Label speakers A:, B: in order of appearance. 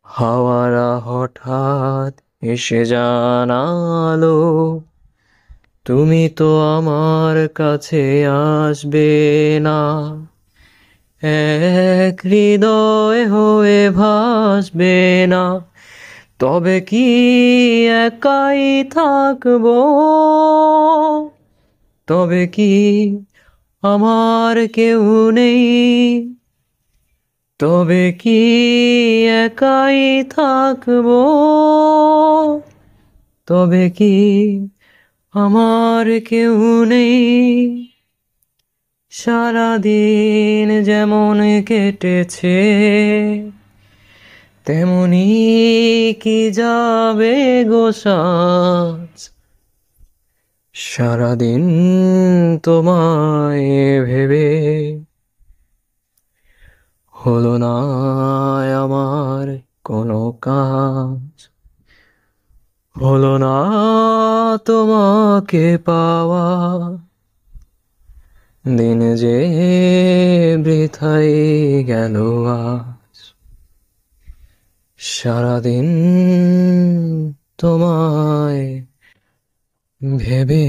A: হাওয়ারা হঠাৎ এসে জানালো, তুমি তো আমার কাছে আসবে না। এক হৃদয় হয়ে ভাসবে না, তবে কি একাই থাকবো? তবে কি আমার কেউ নেই? তবে কি একাই থাকবো? তবে কি আমার কেউ নেই? সারাদিন যেমন কেটেছে, তেমনি কি যাবে গো সাজ। সারাদিন তোমায় ভেবে হলো না আমার কোনো কাজ। হলো না তোমাকে পাওয়া, দিন যে বৃথাই গেল আজ। সারাদিন তোমায় ভেবে